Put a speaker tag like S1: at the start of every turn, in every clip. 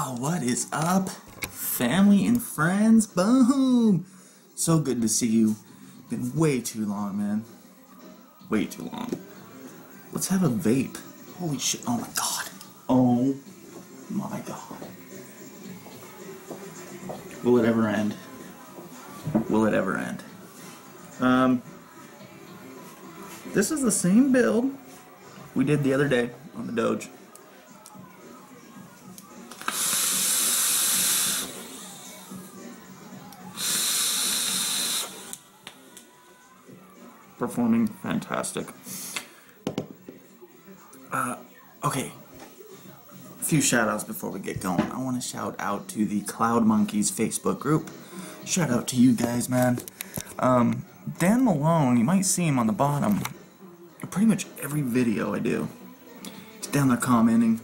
S1: Wow, what is up, family and friends? Boom! So good to see you. Been way too long, man. Way too long. Let's have a vape. Holy shit, oh my god. Oh my god. Will it ever end? Will it ever end? This is the same build we did the other day on the Doge. Performing fantastic. Okay. A few shout outs before we get going. I want to shout out to the Cloud Monkeys Facebook group. Shout out to you guys, man. Dan Malone, you might see him on the bottom. Pretty much every video I do, he's down there commenting.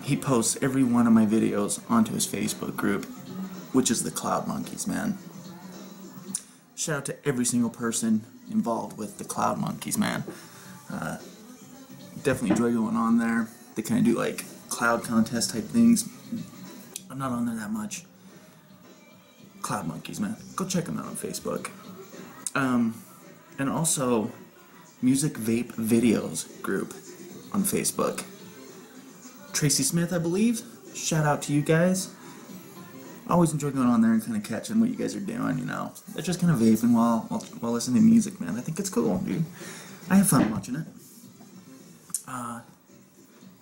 S1: He posts every one of my videos onto his Facebook group, which is the Cloud Monkeys, man. Shout out to every single person involved with the Cloud Monkeys, man. Definitely enjoy going on there. They kind of do like cloud contest type things. I'm not on there that much. Cloud Monkeys, man. Go check them out on Facebook. And also, Music Vape Videos group on Facebook. Tracy Smith, I believe. Shout out to you guys. I always enjoy going on there and kind of catching what you guys are doing, you know. They're just kind of vaping while listening to music, man. I think it's cool, dude. I have fun watching it.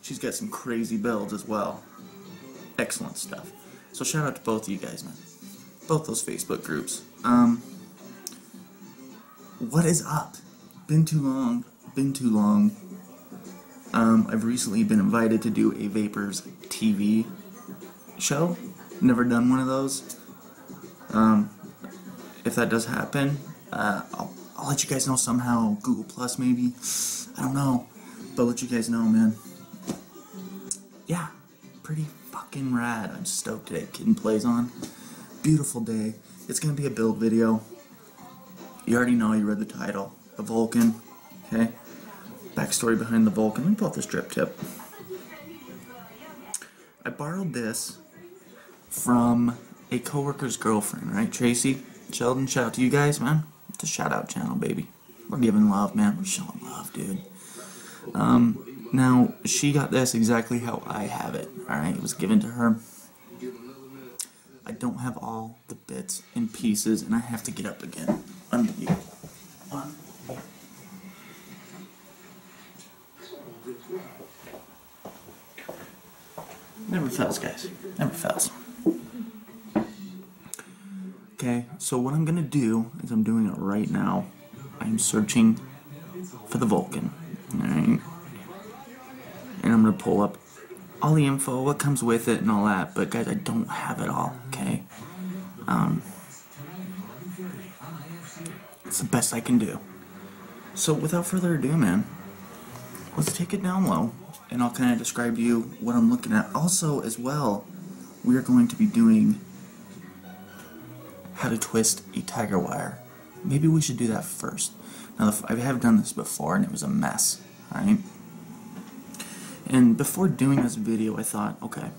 S1: She's got some crazy builds as well. Excellent stuff. So shout out to both of you guys, man. Both those Facebook groups. What is up? Been too long. Been too long. I've recently been invited to do a Vapors TV show. Never done one of those. If that does happen, I'll let you guys know somehow. Google Plus maybe. I don't know. But I'll let you guys know, man. Yeah. Pretty fucking rad. I'm stoked today. Kid and Plays on. Beautiful day. It's gonna be a build video. You already know, you read the title. The Vulcan. Okay? Backstory behind the Vulcan. Let me pull out this drip tip. I borrowed this from a coworker's girlfriend, right? Tracy, Sheldon, shout out to you guys, man. It's a shout out channel, baby. We're giving love, man. We're showing love, dude. Now, she got this exactly how I have it, alright? It was given to her. I don't have all the bits and pieces, and I have to get up again. Unbelievable. Never fails, guys. Never fails. Okay, so what I'm gonna do is I'm doing it right now. I'm searching for the Vulcan. Alright? And I'm gonna pull up all the info, what comes with it and all that, but guys, I don't have it all, okay? It's the best I can do. So without further ado, man, let's take it down low, and I'll kind of describe to you what I'm looking at. Also, as well, we are going to be doing how to twist a tiger wire. Maybe we should do that first. Now, I have done this before, and it was a mess, alright? And before doing this video, I thought, okay,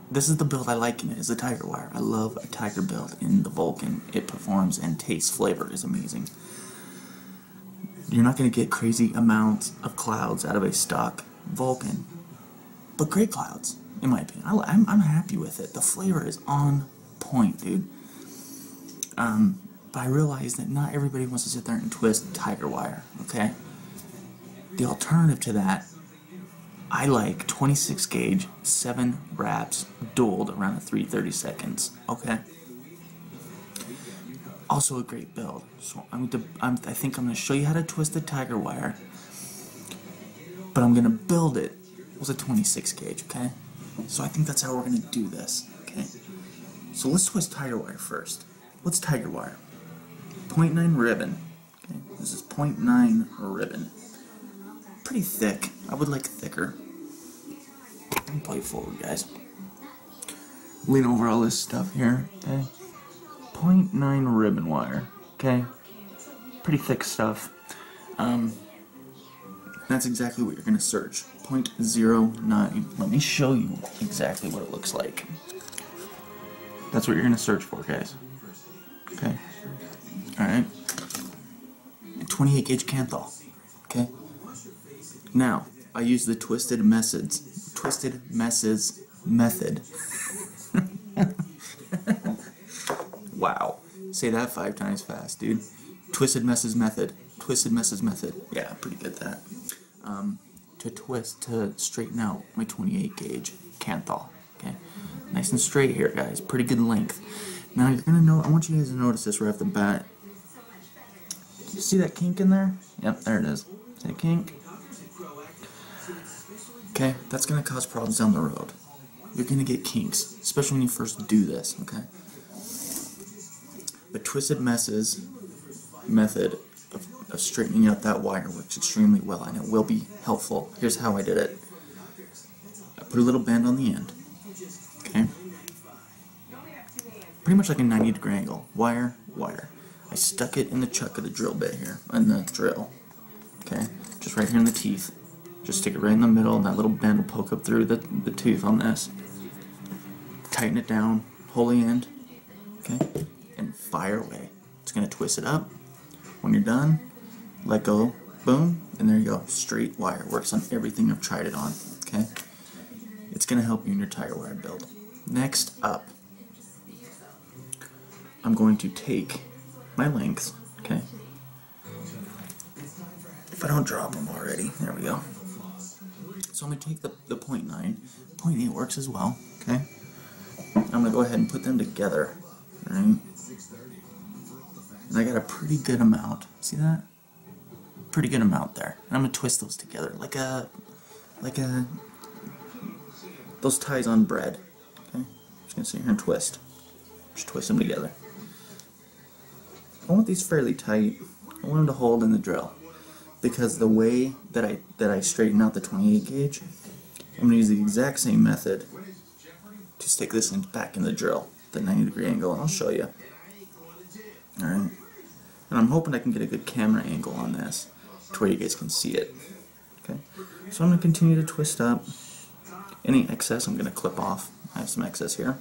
S1: this is the build I like in it, is the tiger wire. I love a tiger build in the Vulcan. It performs and tastes, flavor is amazing. You're not going to get crazy amounts of clouds out of a stock Vulcan, but great clouds, in my opinion. I'm happy with it. The flavor is on point, dude. But I realized that not everybody wants to sit there and twist tiger wire, okay? The alternative to that, I like 26 gauge, 7 wraps, dualed around 3:30 seconds, okay? Also a great build. So I think I'm going to show you how to twist the tiger wire, but I'm going to build it with a 26 gauge, okay? So I think that's how we're going to do this, okay? So let's twist tiger wire first. What's tiger wire? 0.9 ribbon. Okay, this is 0.9 ribbon. Pretty thick. I would like thicker. Let me play forward, guys. Lean over all this stuff here, okay? 0.9 ribbon wire, okay? Pretty thick stuff. That's exactly what you're going to search. 0.09. Let me show you exactly what it looks like. That's what you're going to search for, guys. Okay. Alright. 28 gauge Canthal. Okay. Now, I use the twisted messes method. Wow. Say that 5 times fast, dude. Twisted messes method. Twisted messes method. Yeah, pretty good at that. To straighten out my 28 gauge Canthal. Okay. Nice and straight here, guys. Pretty good length. Now you're gonna know. I want you guys to notice this right off the bat. You see that kink in there? Yep, there it is. See that kink? Okay, that's gonna cause problems down the road. You're gonna get kinks, especially when you first do this. Okay. The twisted messes method of straightening out that wire works extremely well, and it will be helpful. Here's how I did it. I put a little band on the end. Okay. Pretty much like a 90-degree angle. Wire, wire. I stuck it in the chuck of the drill bit here, in the drill. Okay. Just right here in the teeth. Just stick it right in the middle, and that little bend will poke up through the tooth on this. Tighten it down, whole end. Okay. And fire away. It's going to twist it up. When you're done, let go, boom, and there you go. Straight wire. Works on everything I've tried it on. Okay? It's going to help you in your tire wire build. Next up, I'm going to take my lengths, okay? If I don't drop them already, there we go. So I'm going to take the 0.9. 0.8 works as well, okay? I'm going to go ahead and put them together, right? And I got a pretty good amount. See that? Pretty good amount there. And I'm gonna twist those together like those ties on bread. Okay? Just gonna sit here and twist. Just twist them together. I want these fairly tight. I want them to hold in the drill, because the way that I straighten out the 28 gauge, I'm gonna use the exact same method to stick this back in the drill, the 90-degree angle, and I'll show you. Alright, and I'm hoping I can get a good camera angle on this to where you guys can see it. Okay, so I'm going to continue to twist up. Any excess I'm going to clip off. I have some excess here.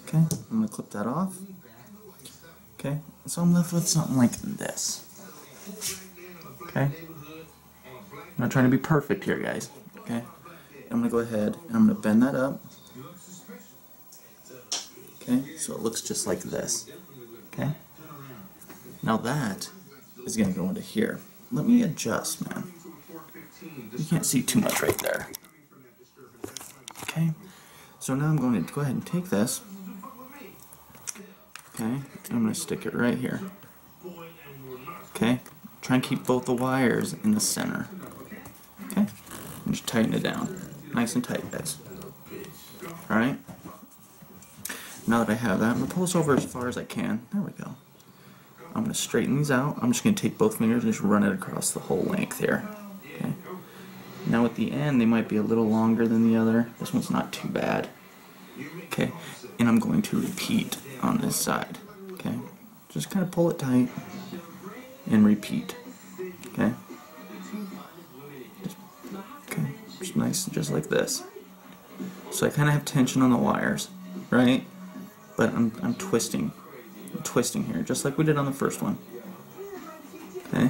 S1: Okay, I'm going to clip that off. Okay, so I'm left with something like this. Okay, I'm not trying to be perfect here, guys. Okay, I'm going to go ahead and I'm going to bend that up. Okay, so it looks just like this. Okay, now that is going to go into here. Let me adjust, man. You can't see too much right there. Okay, so now I'm going to go ahead and take this. Okay, I'm going to stick it right here. Okay, try and keep both the wires in the center. Okay, and just tighten it down. Nice and tight, guys. Alright. Now that I have that, I'm going to pull this over as far as I can. There we go. I'm going to straighten these out. I'm just going to take both fingers and just run it across the whole length here. Okay. Now at the end, they might be a little longer than the other. This one's not too bad. Okay, and I'm going to repeat on this side. Okay, just kind of pull it tight and repeat. Okay. Just nice, just like this. So I kind of have tension on the wires, right? But I'm twisting here, just like we did on the first one. Okay.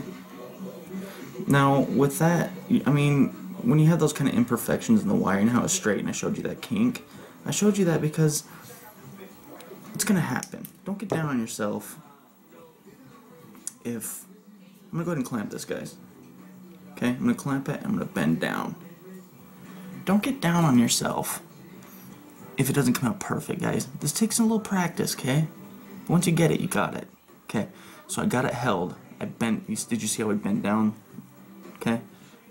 S1: Now with that, I mean, when you have those kind of imperfections in the wire, and how it's straight, and I showed you that kink, I showed you that because it's gonna happen. Don't get down on yourself. I'm gonna go ahead and clamp this, guys. Okay, I'm gonna clamp it. I'm gonna bend down. Don't get down on yourself if it doesn't come out perfect, guys. This takes a little practice, okay? But once you get it, you got it. Okay, so I got it held. I bent. Did you see how I bent down? Okay,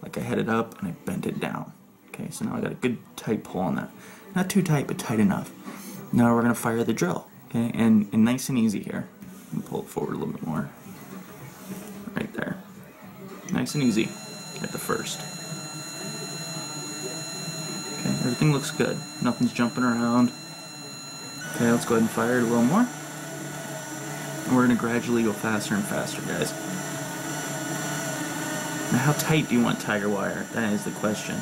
S1: like I had it up and I bent it down. Okay, so now I got a good tight pull on that. Not too tight, but tight enough. Now we're gonna fire the drill. Okay, and nice and easy here. And pull it forward a little bit more. Right there. Nice and easy at the first. Okay, everything looks good. Nothing's jumping around. Okay, let's go ahead and fire it a little more. And we're going to gradually go faster and faster, guys. Now, how tight do you want tiger wire? That is the question.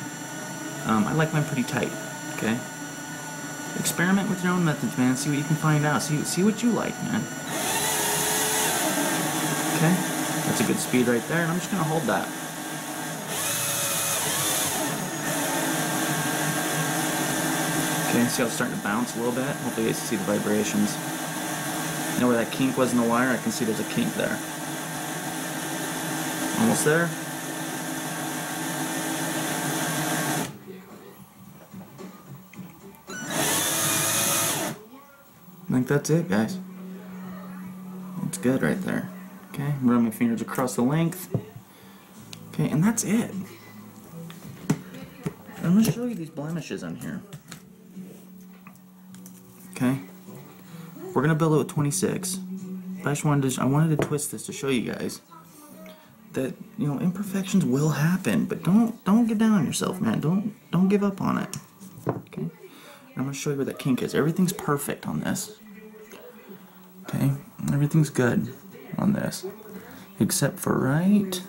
S1: I like mine pretty tight, okay? Experiment with your own methods, man. See what you can find out. See what you like, man. Okay? That's a good speed right there, and I'm just going to hold that. Okay, see how it's starting to bounce a little bit? Hopefully you guys see the vibrations. You know where that kink was in the wire? I can see there's a kink there. Almost there. I think that's it, guys. That's good right there. Okay, run my fingers across the length. Okay, and that's it. I'm going to show you these blemishes on here. Okay, we're going to build it with 26. But I wanted to twist this to show you guys that, you know, imperfections will happen, but don't get down on yourself, man. Don't give up on it. Okay, and I'm going to show you where that kink is. Everything's perfect on this. Okay, everything's good on this, except for right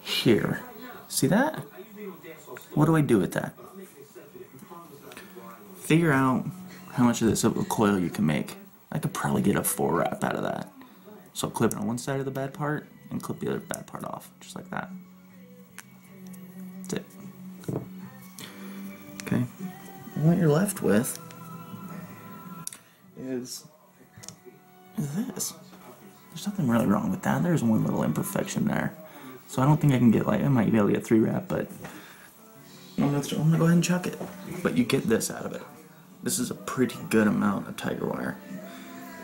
S1: here. See that? What do I do with that? Figure out how much of this coil you can make. I could probably get a 4-wrap out of that. So I'll clip it on one side of the bad part and clip the other bad part off, just like that. That's it. Okay, and what you're left with is this. There's nothing really wrong with that. There's one little imperfection there. So I don't think I can get, like, I might be able to get 3-wrap, but I'm gonna go ahead and chuck it. But you get this out of it. This is a pretty good amount of tiger wire.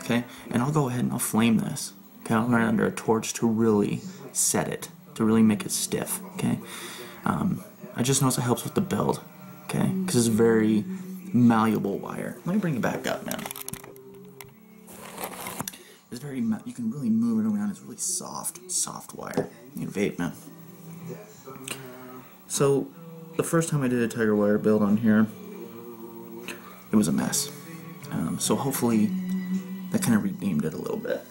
S1: Okay, and I'll go ahead and I'll flame this. Okay, I'll run it under a torch to really set it, to really make it stiff. Okay, I just noticed it helps with the build. Okay, because it's very malleable wire. Let me bring it back up, man. It's very, you can really move it around. It's really soft wire. You vape, man. So the first time I did a tiger wire build on here, it was a mess. So hopefully that kind of redeemed it a little bit.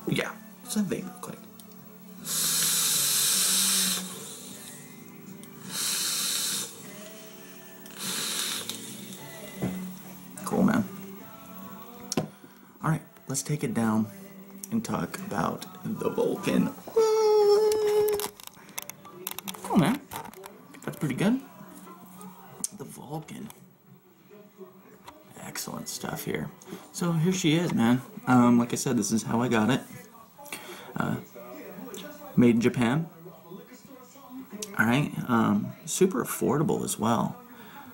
S1: Yeah, let's vape real quick. Cool, man. Alright, let's take it down and talk about the Vulcan. Oh, man. That's pretty good. The Vulcan. Excellent stuff here. So here she is, man. Like I said, this is how I got it. Made in Japan. Alright, super affordable as well.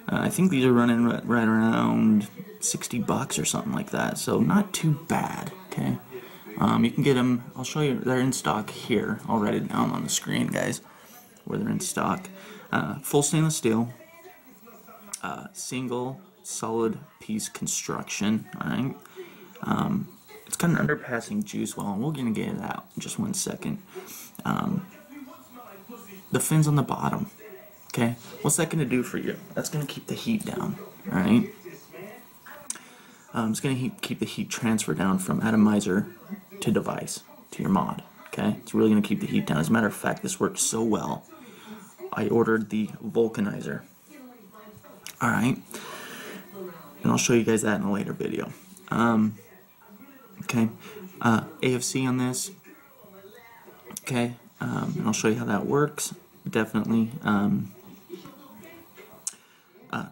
S1: I think these are running right around $60 or something like that, so not too bad, okay? You can get them, I'll show you, they're in stock here. I'll write it down on the screen, guys, where they're in stock. Full stainless steel, single solid piece construction, alright? It's got an underpassing juice well, and we're going to get it out in just 1 second. The fins on the bottom, okay? What's that going to do for you? That's going to keep the heat down, alright? It's going to keep the heat transfer down from atomizer to device, to your mod, okay? It's really going to keep the heat down. As a matter of fact, this worked so well, I ordered the Vulcanizer, alright? And I'll show you guys that in a later video. Okay, AFC on this, okay, and I'll show you how that works, definitely.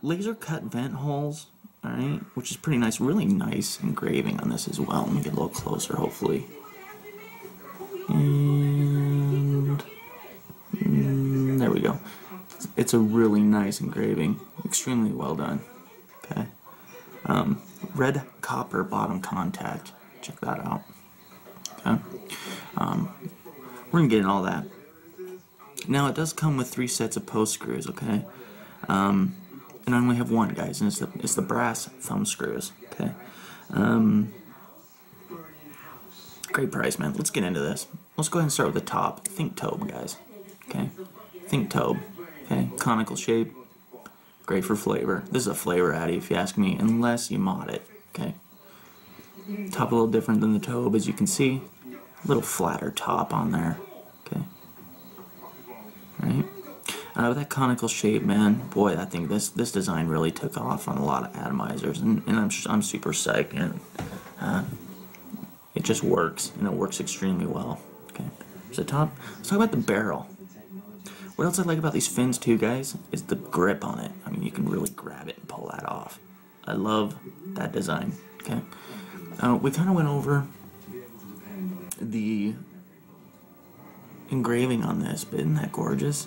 S1: Laser cut vent holes, alright, which is pretty nice, really nice engraving on this as well. Let me get a little closer, hopefully. And there we go. It's a really nice engraving, extremely well done, okay. Red copper bottom contact. Check that out. Okay. We're gonna get in all that. Now it does come with 3 sets of post screws. Okay. And I only have one, guys, and it's the brass thumb screws. Okay. Great price, man. Let's get into this. Let's go ahead and start with the top. Think Tobe, guys. Okay. Think Tobe. Okay. Conical shape. Great for flavor. This is a flavor addy, if you ask me, unless you mod it. Okay. Top a little different than the Tobe, as you can see. little flatter top on there. Okay. Right. With that conical shape, man, boy, I think this design really took off on a lot of atomizers, and I'm super psyched, and it just works, and it works extremely well. Okay. There's the top. Let's talk about the barrel. What else I like about these fins too, guys, is the grip on it. I mean, you can really grab it and pull that off. I love that design. Okay. We kind of went over the engraving on this, but isn't that gorgeous?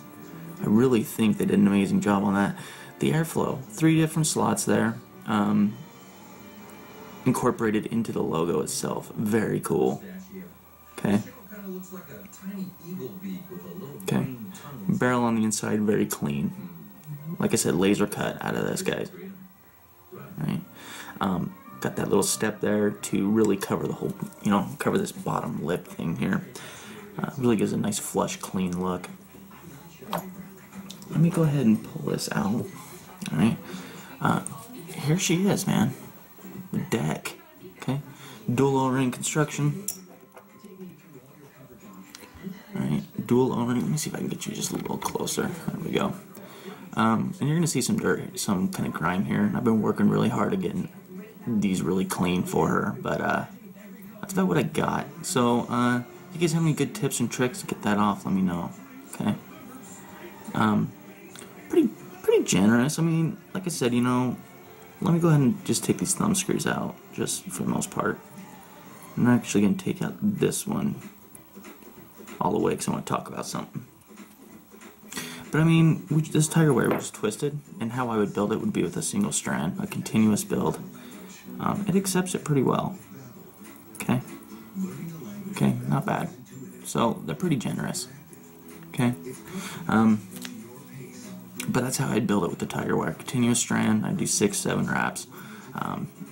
S1: I really think they did an amazing job on that. The airflow, 3 different slots there, incorporated into the logo itself. Very cool. Okay. Okay. Barrel on the inside, very clean. Like I said, laser cut out of this, guys. Right. Got that little step there to really cover the whole, cover this bottom lip thing here. Really gives a nice flush, clean look. Let me go ahead and pull this out. Alright. Here she is, man. The deck. Okay. Dual O-ring construction. Alright. Dual O-ring. Let me see if I can get you just a little closer. There we go. And you're going to see some dirt, some kind of grime here. I've been working really hard at getting these really clean for her, but that's about what I got. So, if you guys have any good tips and tricks to get that off, let me know. Okay. Pretty generous. I mean, like I said, let me go ahead and just take these thumb screws out, just for the most part. I'm actually going to take out this one all the way because I want to talk about something. But I mean, this tiger wire was twisted, and how I would build it would be with a single strand, a continuous build. It accepts it pretty well. Okay. Okay, not bad. So they're pretty generous. Okay. But that's how I'd build it with the tiger wire. Continuous strand. I'd do 6-7 wraps.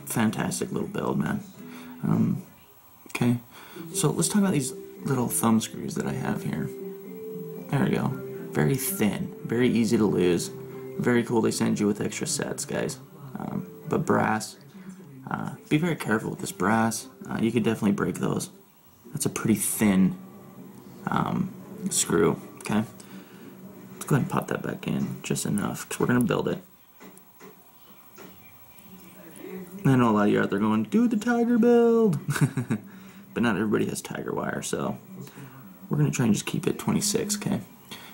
S1: Fantastic little build, man. Okay. So let's talk about these little thumb screws that I have here. There we go. Very thin, very easy to lose. Very cool. They send you with extra sets, guys. But brass. Be very careful with this brass. You could definitely break those. That's a pretty thin screw. Okay. Let's go ahead and pop that back in just enough because we're gonna build it. I know a lot of you out there going, do the tiger build, but not everybody has tiger wire, so we're gonna try and just keep it 26. Okay.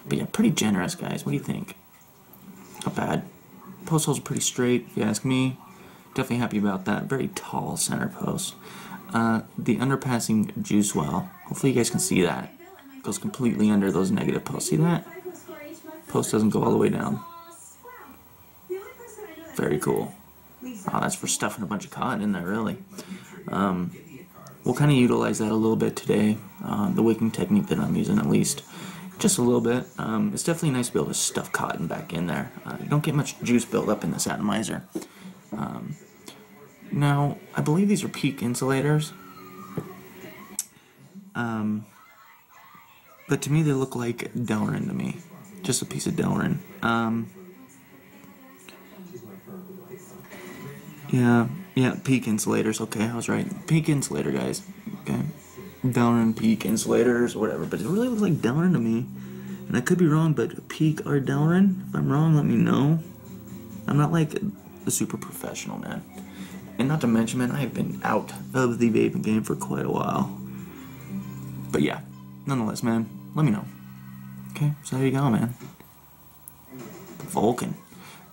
S1: But yeah, pretty generous, guys. What do you think? Not bad. Post holes are pretty straight, if you ask me. Definitely happy about that. Very tall center post. The underpassing juice well. Hopefully you guys can see that. It goes completely under those negative posts. See that? Post doesn't go all the way down. Very cool. Oh, that's for stuffing a bunch of cotton in there, really. We'll kind of utilize that a little bit today. The wicking technique that I'm using, at least. Just a little bit. It's definitely nice to be able to stuff cotton back in there. You don't get much juice build up in this atomizer. Now, I believe these are peak insulators. But to me, they look like Delrin to me. Just a piece of Delrin. Yeah, peak insulators. Okay, I was right. Peak insulator, guys. Okay. Delrin peak insulators or whatever, but it really looks like Delrin to me, and I could be wrong, but peak or Delrin. If I'm wrong, let me know. I'm not like a super professional, man, and not to mention, man, I have been out of the vaping game for quite a while. But yeah, nonetheless, man, let me know. Okay, so there you go, man. Vulcan.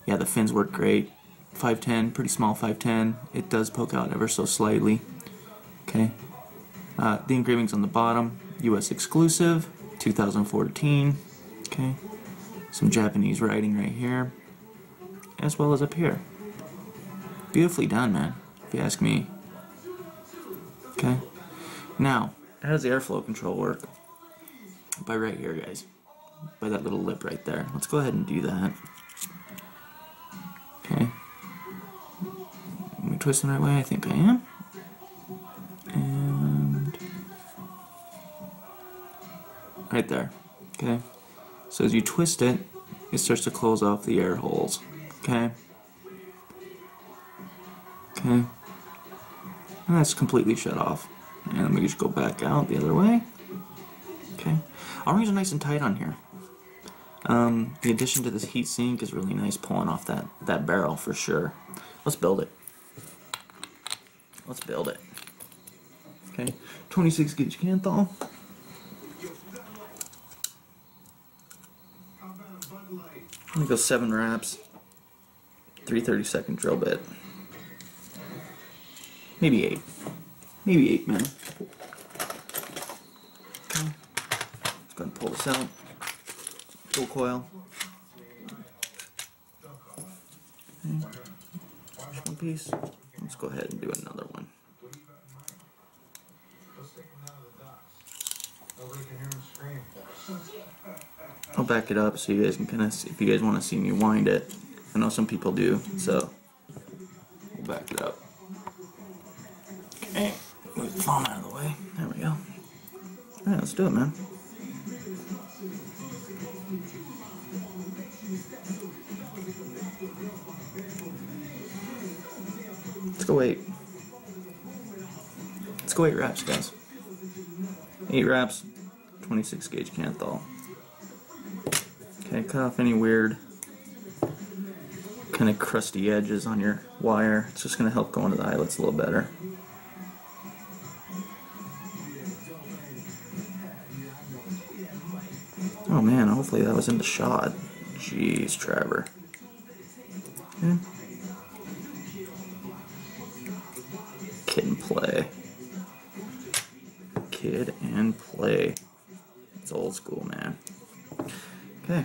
S1: Yeah, the fins work great. 510, pretty small 510. It does poke out ever so slightly. Okay. The engravings on the bottom, US exclusive, 2014. Okay. Some Japanese writing right here, as well as up here. Beautifully done, man, if you ask me. Okay. Now, how does the airflow control work? By right here, guys. By that little lip right there. Let's go ahead and do that. Okay. Am I twisting the right way? I think I am. And right there. Okay. So as you twist it, it starts to close off the air holes. Okay. Okay. And that's completely shut off. And then we just go back out the other way. Okay. Our rings are nice and tight on here. The addition to this heat sink is really nice, pulling off that barrel for sure. Let's build it. Let's build it. Okay, 26 gauge Canthal. I'm gonna go 7 wraps, 3/32 drill bit. Maybe 8. Maybe 8, man. Okay. Let's go ahead and pull this out. Full coil. Okay. One piece. Let's go ahead and do another one. I'll back it up so you guys can kind of see, if you guys want to see me wind it. I know some people do, so we'll back it up. Okay, move the phone out of the way. There we go. Alright, let's do it, man. Let's go 8. Let's go 8 wraps, guys. 8 wraps, 26 gauge Canthal. Okay, cut off any weird kind of crusty edges on your wire. It's just going to help go into the eyelets a little better. Oh man, hopefully that was in the shot. Jeez, Trevor. Okay. Kid and play. Kid and play. It's old school, man. Okay.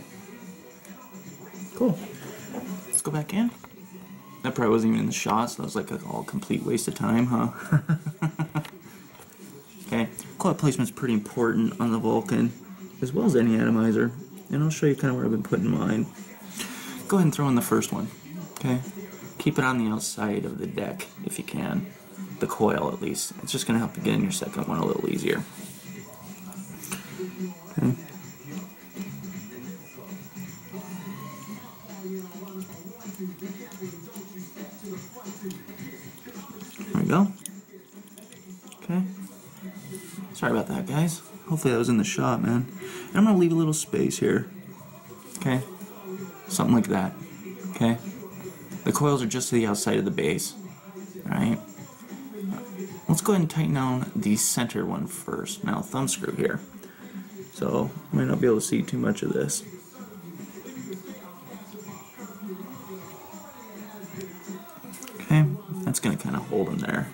S1: Cool. Let's go back in. That probably wasn't even in the shot, so that was like a all complete waste of time, huh? Okay. Coil placement's pretty important on the Vulcan, as well as any atomizer. And I'll show you kind of where I've been putting mine. Go ahead and throw in the first one. Okay. Keep it on the outside of the deck if you can. The coil at least. It's just going to help you get in your second one a little easier. Okay. There we go. Okay. Sorry about that, guys. Hopefully that was in the shot, man. And I'm going to leave a little space here. Okay. Something like that. Okay. The coils are just to the outside of the base. Alright. Let's go ahead and tighten down the center one first. Now, thumb screw here. So, you might not be able to see too much of this. Okay, that's going to kind of hold them there.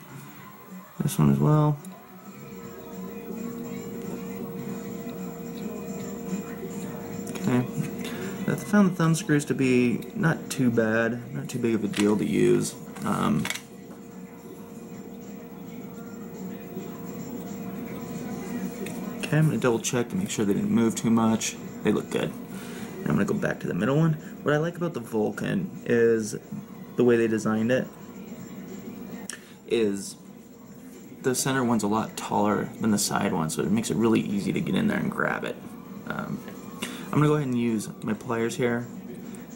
S1: This one as well. Okay. I found the thumb screws to be not too bad, not too big of a deal to use. Okay, I'm going to double check to make sure they didn't move too much. They look good. And I'm going to go back to the middle one. What I like about the Vulcan is the way they designed it is the center one's a lot taller than the side one, so it makes it really easy to get in there and grab it. I'm going to go ahead and use my pliers here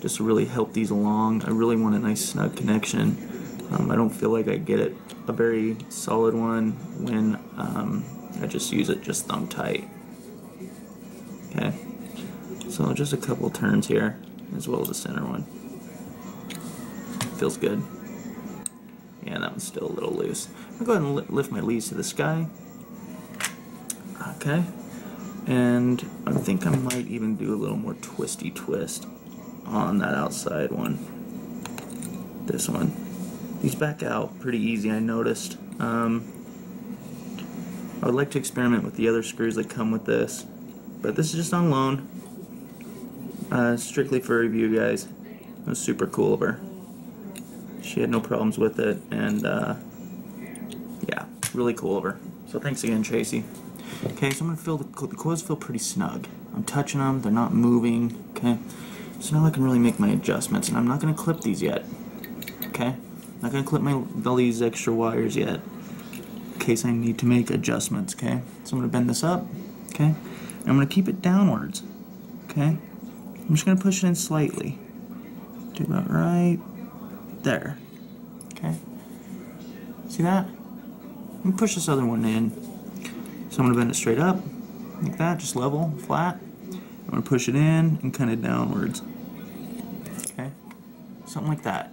S1: just to really help these along. I really want a nice snug connection. I don't feel like I get it a very solid one when I just use it just thumb tight. Okay, so just a couple turns here as well as the center one. Feels good. Yeah, that one's still a little loose. I'll go ahead and lift my leads to the sky. Okay, and I think I might even do a little more twisty twist on that outside one. This one. These back out pretty easy, I noticed. I would like to experiment with the other screws that come with this, but this is just on loan. Strictly for review, guys. It was super cool of her. She had no problems with it, and yeah, really cool of her. So thanks again, Tracy. Okay, so I'm gonna feel the coils feel pretty snug. I'm touching them; they're not moving. Okay, so now I can really make my adjustments, and I'm not gonna clip these yet. Okay, not gonna clip all these extra wires yet, in case I need to make adjustments. Okay, so I'm gonna bend this up. Okay, and I'm gonna keep it downwards. Okay, I'm just gonna push it in slightly. Do about right there. Okay, see that? Let me push this other one in. So I'm going to bend it straight up, like that, just level, flat. I'm going to push it in and kind of downwards. Okay? Something like that.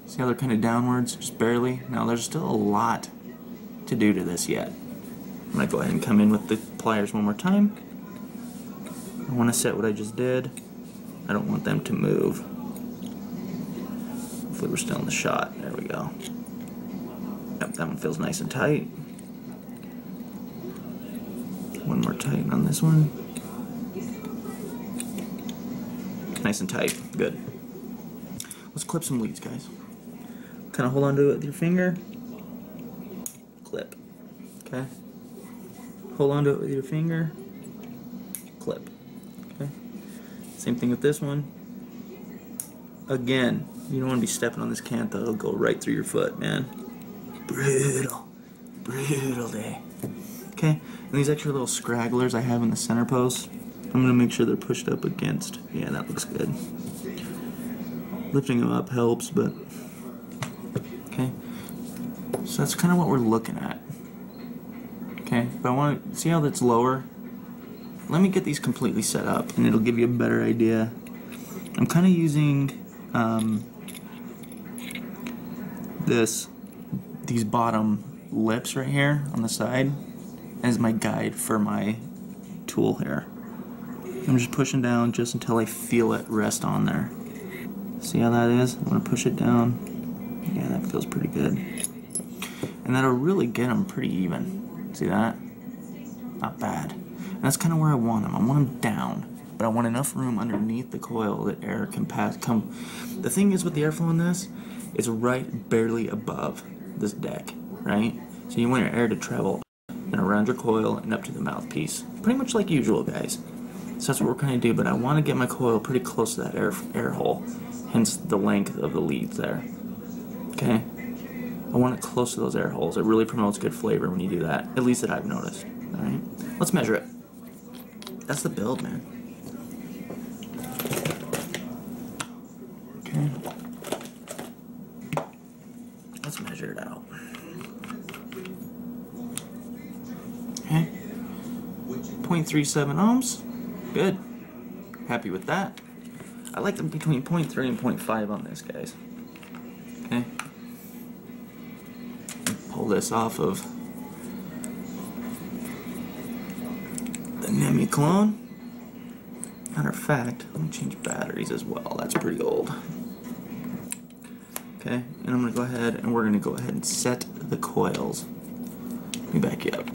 S1: See how they're kind of downwards, just barely? Now there's still a lot to do to this yet. I'm going to go ahead and come in with the pliers one more time. I want to set what I just did. I don't want them to move. Hopefully we're still in the shot. There we go. Yep, that one feels nice and tight. One more tighten on this one. Nice and tight. Good. Let's clip some leads, guys. Kind of hold on to it with your finger. Clip. Okay? Hold on to it with your finger. Clip. Okay? Same thing with this one. Again, you don't want to be stepping on this cant though. It'll go right through your foot, man. Brutal. Brutal day. Okay? And these extra little scragglers I have in the center post, I'm going to make sure they're pushed up against. Yeah, that looks good. Lifting them up helps, but... Okay? So that's kind of what we're looking at. Okay? But I want to... See how that's lower? Let me get these completely set up, and it'll give you a better idea. I'm kind of using these bottom lips right here on the side as my guide for my tool here. I'm just pushing down just until I feel it rest on there. See how that is? I'm going to push it down. Yeah, that feels pretty good. And that'll really get them pretty even. See that? Not bad. And that's kind of where I want them. I want them down, but I want enough room underneath the coil that air can come. The thing is with the airflow in this, it's right barely above this deck, right? So you want your air to travel and around your coil and up to the mouthpiece. Pretty much like usual, guys. So that's what we're going to do, but I want to get my coil pretty close to that air hole, hence the length of the leads there. Okay? I want it close to those air holes. It really promotes good flavor when you do that, at least that I've noticed. Alright? Let's measure it. That's the build, man. Okay. Let's measure it out. Okay. 0.37 ohms. Good. Happy with that. I like them between 0.3 and 0.5 on this, guys. Okay. Pull this off of the Nemi clone. Matter of fact, let me change batteries as well. That's pretty old. Okay, and I'm going to go ahead and we're going to go ahead and set the coils. Let me back you up.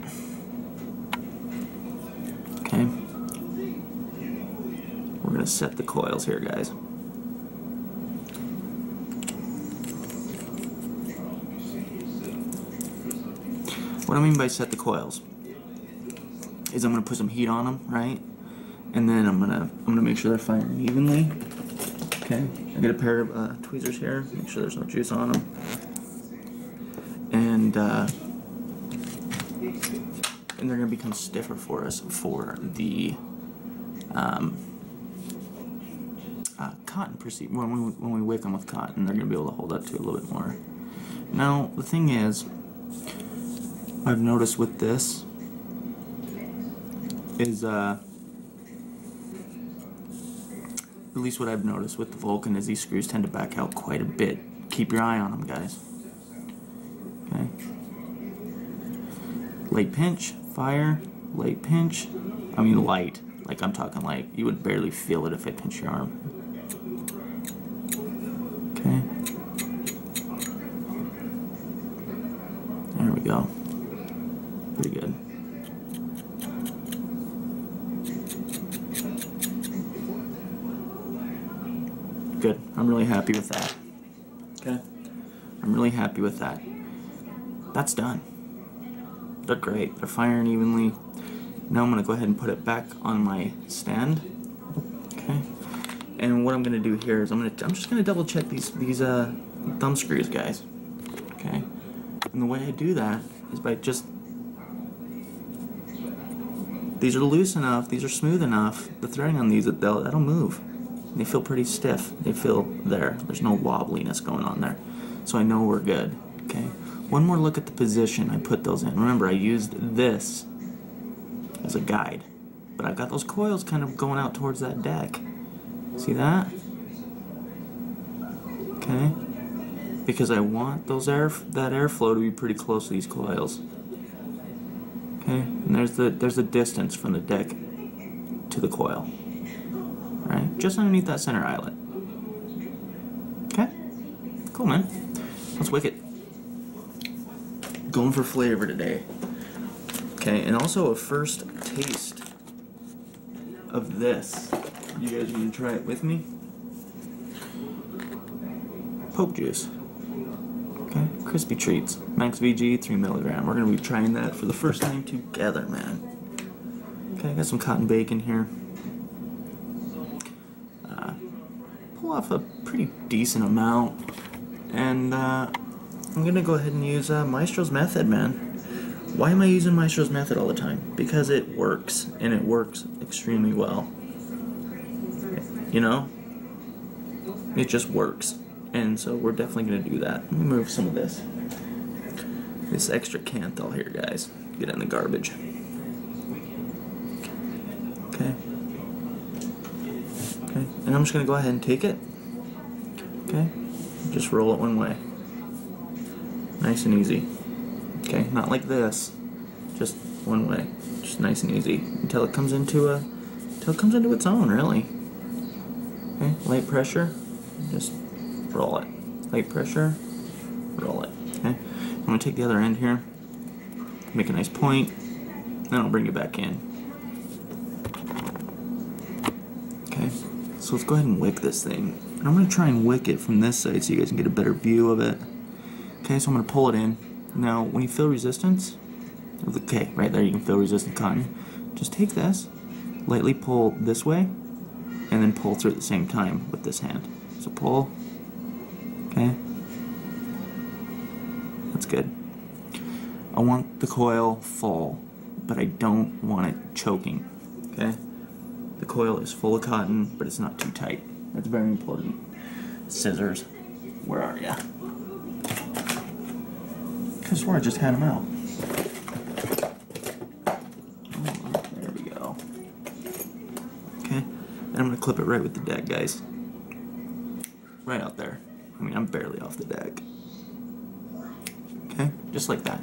S1: Okay. We're going to set the coils here, guys. What I mean by set the coils is I'm going to put some heat on them, right? And then I'm gonna make sure they're firing evenly. Okay, I get a pair of tweezers here. Make sure there's no juice on them. And they're gonna become stiffer for us for the cotton procedure. When we wick them with cotton, they're gonna be able to hold up to a little bit more. Now the thing is, I've noticed with this is at least what I've noticed with the Vulcan is these screws tend to back out quite a bit. Keep your eye on them, guys. Okay. Late pinch, fire, late pinch. I mean light. Like I'm talking light. You would barely feel it if I pinch your arm. Okay. There we go. Pretty good. Good. I'm really happy with that. Okay. I'm really happy with that. That's done. They're great. They're firing evenly. Now I'm going to go ahead and put it back on my stand. Okay. And what I'm going to do here is I'm just going to double check these thumb screws, guys. Okay. And the way I do that is by just... These are loose enough. These are smooth enough. The threading on these, that'll move. They feel pretty stiff. They feel there. There's no wobbliness going on there. So I know we're good. Okay. one more look at the position I put those in. Remember, I used this as a guide, but I've got those coils kind of going out towards that deck. See that? Okay, because I want that airflow to be pretty close to these coils. Okay, and there's the distance from the deck to the coil. Right, just underneath that center eyelet. Okay, cool, man. Let's wick it. Going for flavor today. Okay, and also a first taste of this. You guys want to try it with me? Poke juice. Okay, crispy treats. Max VG, 3 milligram. We're gonna be trying that for the first time together, man. Okay, I got some cotton bacon here. Pull off a pretty decent amount, and I'm gonna go ahead and use Maestro's method, man. Why am I using Maestro's method all the time? Because it works, and it works extremely well. You know? It just works. And so we're definitely going to do that. Let me move some of this extra canthal here, guys. Get it in the garbage. Okay. Okay. And I'm just going to go ahead and take it. Okay. Just roll it one way. Nice and easy. Okay. Not like this. Just one way. Just nice and easy until it comes into its own, really. Okay. Light pressure. Just roll it. Light pressure, roll it. Okay. I'm gonna take the other end here, make a nice point, then I'll bring it back in. Okay. So let's go ahead and wick this thing. And I'm gonna try and wick it from this side so you guys can get a better view of it. Okay, so I'm gonna pull it in. Now, when you feel resistance, okay, right there you can feel resistant cotton. Just take this, lightly pull this way, and then pull through at the same time with this hand. So pull. Okay, that's good. I want the coil full, but I don't want it choking. Okay, the coil is full of cotton, but it's not too tight. That's very important. Scissors, where are ya? I swear I just had them out. Oh, there we go. Okay, and I'm gonna clip it right with the deck, guys. Right out there. I mean, I'm barely off the deck. Okay, just like that.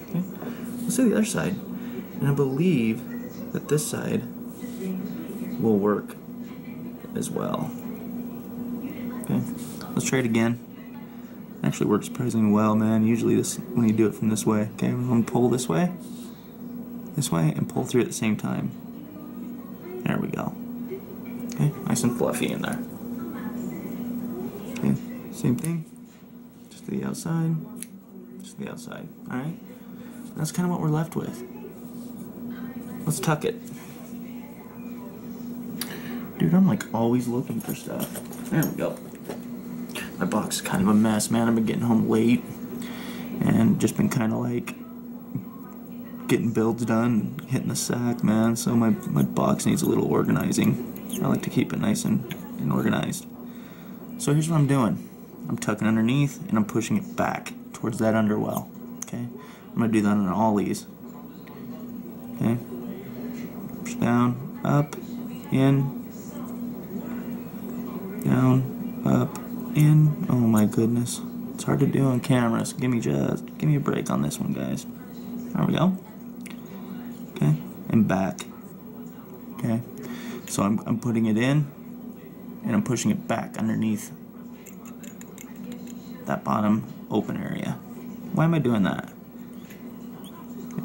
S1: Okay, let's do the other side. And I believe that this side will work as well. Okay, let's try it again. It actually works surprisingly well, man. Usually this, when you do it from this way. Okay, I'm going to pull this way, and pull through at the same time. There we go. Okay, nice and fluffy in there. Okay, same thing, just to the outside, just to the outside, alright? That's kind of what we're left with. Let's tuck it. Dude, I'm like always looking for stuff. There we go. My box is kind of a mess, man. I've been getting home late, and just been kind of like getting builds done, hitting the sack, man, so my box needs a little organizing. I like to keep it nice and organized. So here's what I'm doing. I'm tucking underneath and I'm pushing it back towards that underwell. Okay? I'm going to do that on all these. Okay? Push down, up, in, down, up, in. Oh my goodness. It's hard to do on camera, so give me a break on this one, guys. There we go. Okay? And back. Okay? So I'm putting it in, and I'm pushing it back underneath that bottom open area. Why am I doing that?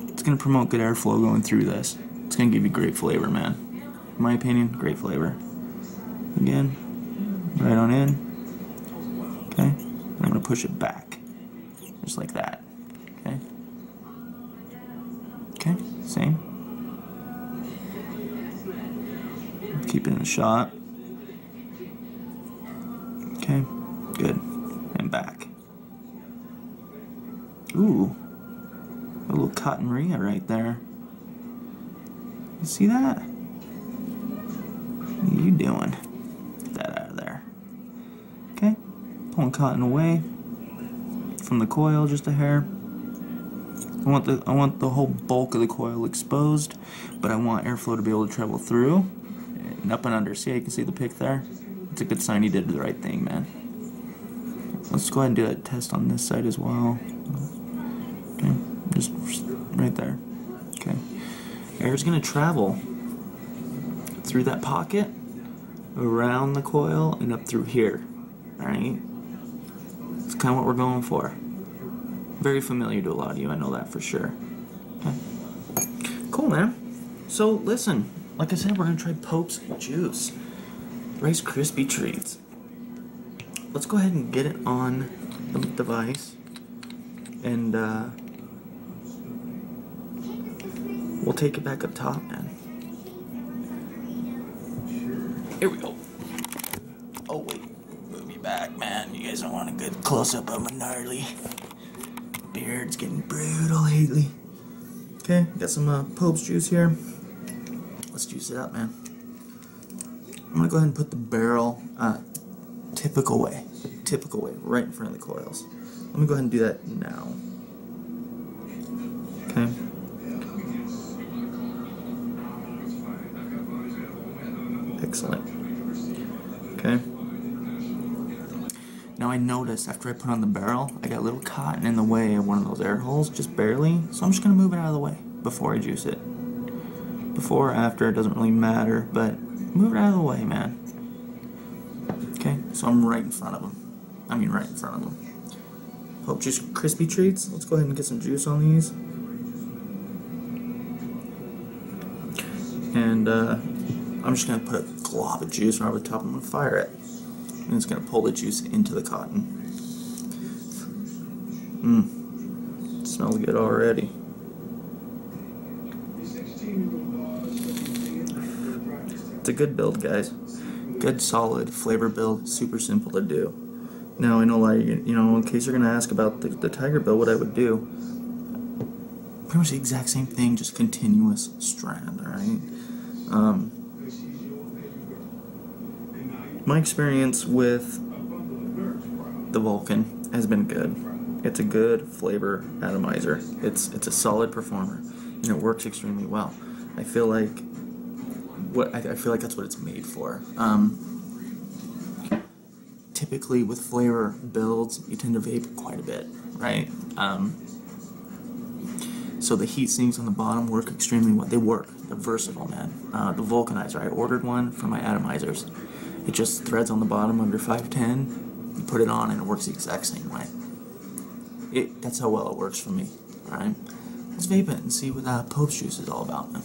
S1: It's going to promote good airflow going through this. It's going to give you great flavor, man. In my opinion, great flavor. Again, right on in. Okay, and I'm going to push it back. Just like that. Okay. Okay, same. Keep it in the shot. Okay, good. And back. Ooh, a little cotton rhea right there. You see that? What are you doing? Get that out of there. Okay, pulling cotton away from the coil, just a hair. I want the whole bulk of the coil exposed, but I want airflow to be able to travel through and up and under. See how you can see the pick there? It's a good sign you did the right thing, man. Let's go ahead and do a test on this side as well. Okay, just right there. Okay, air's gonna travel through that pocket, around the coil, and up through here. All right, it's kind of what we're going for. Very familiar to a lot of you, I know that for sure. Okay. Cool, man. So listen, like I said, we're gonna try Pope's Juice Rice Krispie treats. Let's go ahead and get it on the device, and we'll take it back up top, man. Here we go. Oh wait, move me back, man. You guys don't want a good close-up of my gnarly beard's getting brutal lately. Okay, got some Pope's juice here. Let's juice it up, man. I'm gonna go ahead and put the barrel typical way, right in front of the coils. Let me go ahead and do that now. Okay. Excellent. Okay. Now I noticed after I put on the barrel, I got a little cotton in the way of one of those air holes, just barely. So I'm just gonna move it out of the way before I juice it. Before or after, it doesn't really matter, but move it out of the way, man. Okay, so I'm right in front of them. I mean right in front of them. Pope Juice Crispy Treats. Let's go ahead and get some juice on these. And I'm just gonna put a glob of juice right over the top. I'm gonna fire it. And it's gonna pull the juice into the cotton. It smells good already. It's a good build, guys. Good, solid flavor build. Super simple to do. Now I know, like, you know, in case you're gonna ask about the Tiger build, what I would do. Pretty much the exact same thing, just continuous strand. All right. My experience with the Vulcan has been good. It's a good flavor atomizer. It's a solid performer, and it works extremely well. I feel like that's what it's made for. Typically with flavor builds, you tend to vape quite a bit, right? So the heat sinks on the bottom work extremely well. They work. They're versatile, man. The Vulcanizer, I ordered one for my atomizers. It just threads on the bottom under 510. You put it on and it works the exact same way. That's how well it works for me. All right, let's vape it and see what Pope's Juice is all about, man.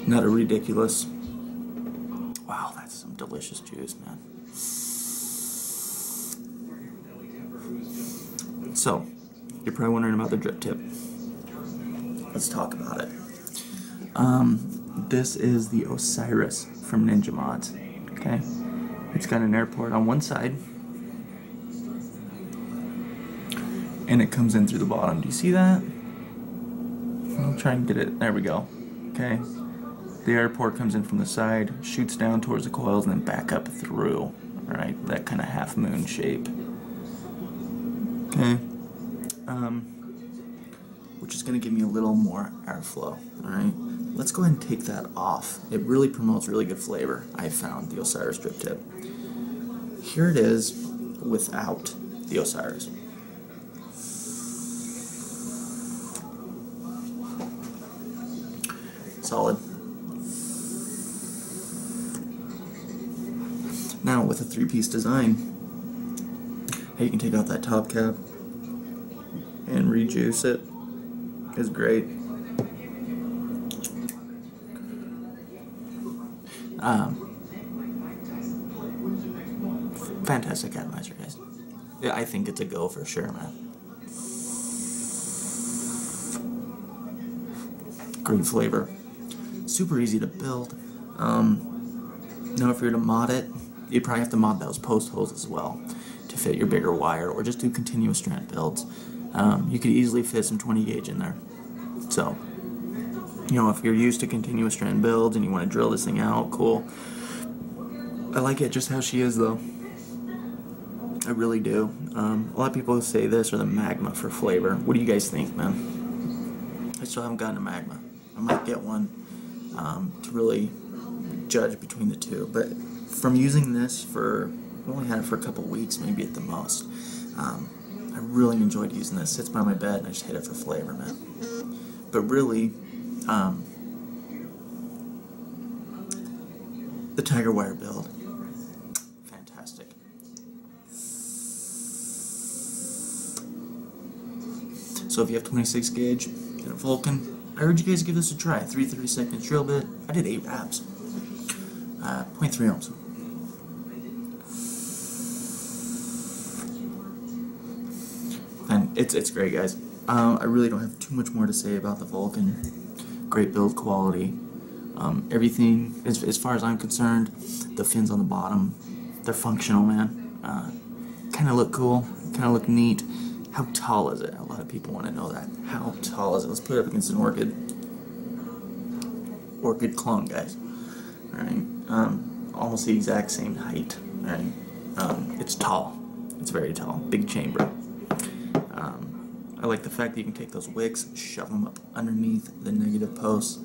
S1: Not a ridiculous. Wow, that's some delicious juice, man. So, you're probably wondering about the drip tip. Let's talk about it. This is the Osiris from Ninja Mods. Okay, it's got an air port on one side, and it comes in through the bottom. Do you see that? I'll try and get it. There we go. Okay. The air port comes in from the side, shoots down towards the coils, and then back up through. Alright, that kind of half moon shape. Okay. Which is going to give me a little more airflow. Alright. Let's go ahead and take that off. It really promotes really good flavor, I found, the Osiris drip tip. Here it is without the Osiris. Solid. Now with a three-piece design, hey, you can take out that top cap and rejuice it. It's great. Fantastic atomizer, guys. Yeah, I think it's a go for sure, man. Great flavor. Super easy to build. Now if you're to mod it, you'd probably have to mod those post holes as well to fit your bigger wire, or just do continuous strand builds. You could easily fit some 20 gauge in there. So, you know, if you're used to continuous strand builds and you want to drill this thing out, cool. I like it just how she is, though. I really do. A lot of people say this or the magma for flavor. What do you guys think, man? I still haven't gotten a magma. I might get one to really judge between the two. But from using this for, I've only had it for a couple weeks, maybe at the most. I really enjoyed using this. It sits by my bed and I just hit it for flavor, man. But really, the Tiger Wire build, fantastic. So if you have 26 gauge and a Vulcan, I urge you guys to give this a try. 3/32 drill bit. I did 8 wraps. 0.3 ohms. And it's great, guys. I really don't have too much more to say about the Vulcan. Great build quality. Everything, as far as I'm concerned, the fins on the bottom, they're functional, man. Kind of look cool. Kind of look neat. How tall is it? A lot of people want to know that. How tall is it? Let's put it up against an orchid clone, guys. All right. Almost the exact same height. All right. It's tall. It's very tall. Big chamber. I like the fact that you can take those wicks, shove them up underneath the negative posts.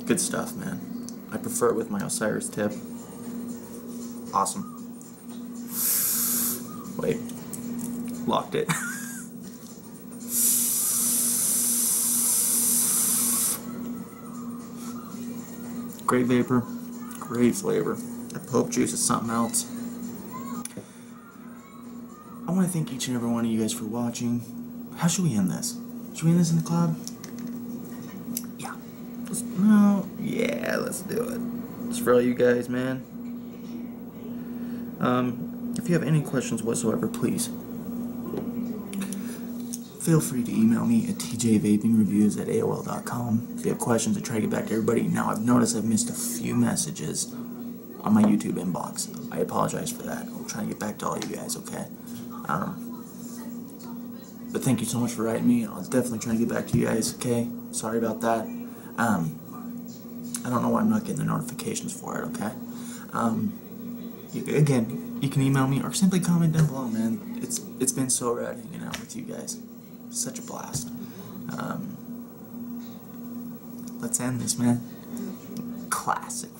S1: Good stuff, man. I prefer it with my Osiris tip. Awesome. Wait. Locked it. Great vapor. Great flavor. That Pope juice is something else. I want to thank each and every one of you guys for watching. How should we end this? Should we end this in the club? Yeah. Let's do it. It's for all you guys, man. If you have any questions whatsoever, please feel free to email me at tjvapingreviews@aol.com. If you have questions, I try to get back to everybody. Now, I've noticed I've missed a few messages on my YouTube inbox. I apologize for that. I'll try to get back to all you guys, okay? But thank you so much for writing me. I'll definitely try to get back to you guys, okay? Sorry about that. I don't know why I'm not getting the notifications for it, okay? Again, you can email me or simply comment down below, man. It's been so rad hanging out with you guys. Such a blast. Let's end this, man. Classic.